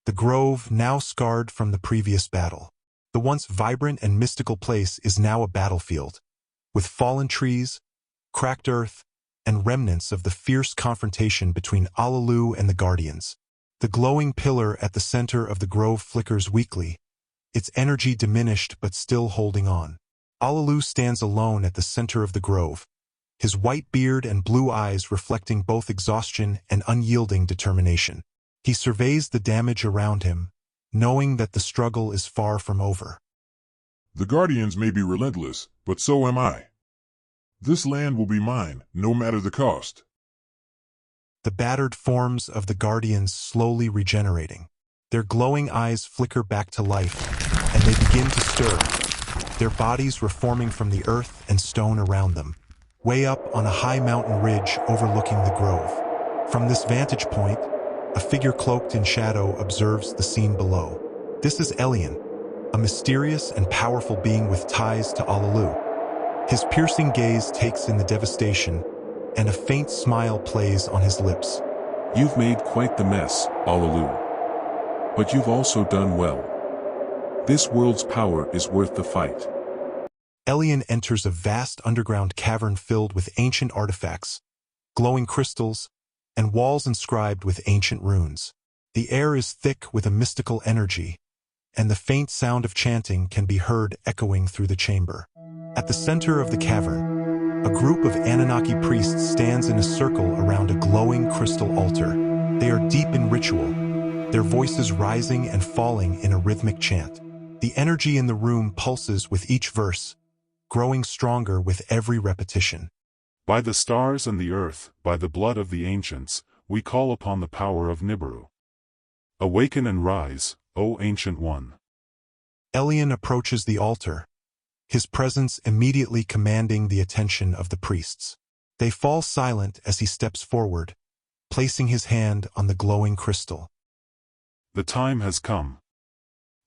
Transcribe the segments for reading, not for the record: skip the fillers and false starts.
The grove, now scarred from the previous battle. The once vibrant and mystical place is now a battlefield, with fallen trees, cracked earth, and remnants of the fierce confrontation between Alalou and the Guardians. The glowing pillar at the center of the grove flickers weakly, its energy diminished but still holding on. Alalou stands alone at the center of the grove, his white beard and blue eyes reflecting both exhaustion and unyielding determination. He surveys the damage around him, knowing that the struggle is far from over. The Guardians may be relentless, but so am I. This land will be mine, no matter the cost. The battered forms of the Guardians slowly regenerating. Their glowing eyes flicker back to life, and they begin to stir, their bodies reforming from the earth and stone around them, way up on a high mountain ridge overlooking the grove. From this vantage point, a figure cloaked in shadow observes the scene below. This is Elian, a mysterious and powerful being with ties to Alalou. His piercing gaze takes in the devastation, and a faint smile plays on his lips. You've made quite the mess, Alalou. But you've also done well. This world's power is worth the fight. Elian enters a vast underground cavern filled with ancient artifacts, glowing crystals, and walls inscribed with ancient runes. The air is thick with a mystical energy, and the faint sound of chanting can be heard echoing through the chamber. At the center of the cavern, a group of Anunnaki priests stands in a circle around a glowing crystal altar. They are deep in ritual, their voices rising and falling in a rhythmic chant. The energy in the room pulses with each verse, growing stronger with every repetition. By the stars and the earth, by the blood of the ancients, we call upon the power of Nibiru. Awaken and rise, O Ancient One. Elian approaches the altar, his presence immediately commanding the attention of the priests. They fall silent as he steps forward, placing his hand on the glowing crystal. The time has come.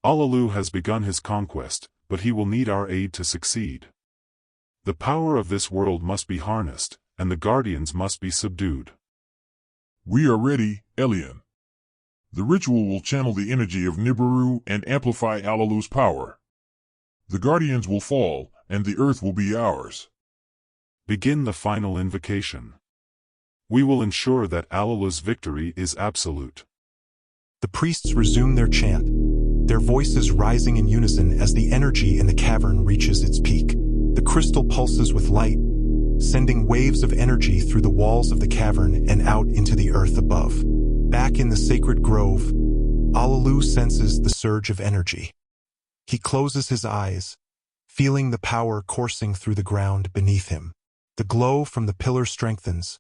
Alalou has begun his conquest, but he will need our aid to succeed. The power of this world must be harnessed, and the Guardians must be subdued. We are ready, Elian. The ritual will channel the energy of Nibiru and amplify Alalou's power. The Guardians will fall, and the earth will be ours. Begin the final invocation. We will ensure that Alalou's victory is absolute. The priests resume their chant, their voices rising in unison as the energy in the cavern reaches its peak. The crystal pulses with light, sending waves of energy through the walls of the cavern and out into the earth above. Back in the sacred grove, Alalou senses the surge of energy. He closes his eyes, feeling the power coursing through the ground beneath him. The glow from the pillar strengthens,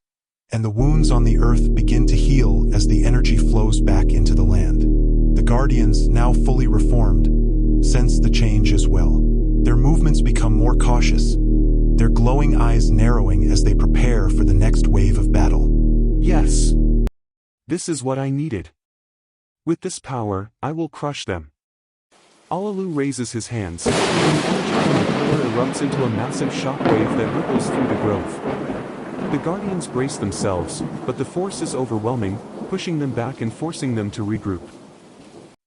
and the wounds on the earth begin to heal as the energy flows back into the land. The Guardians, now fully reformed, sense the change as well. Their movements become more cautious, their glowing eyes narrowing as they prepare for the next wave of battle. Yes. This is what I needed. With this power, I will crush them. Alalou raises his hands, and the energy from the pillar erupts into a massive shockwave that ripples through the grove. The Guardians brace themselves, but the force is overwhelming, pushing them back and forcing them to regroup.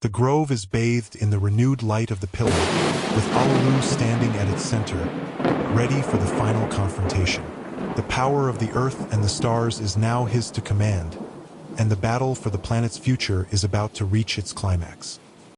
The grove is bathed in the renewed light of the pillar, with Alalou standing at its center, ready for the final confrontation. The power of the earth and the stars is now his to command, and the battle for the planet's future is about to reach its climax.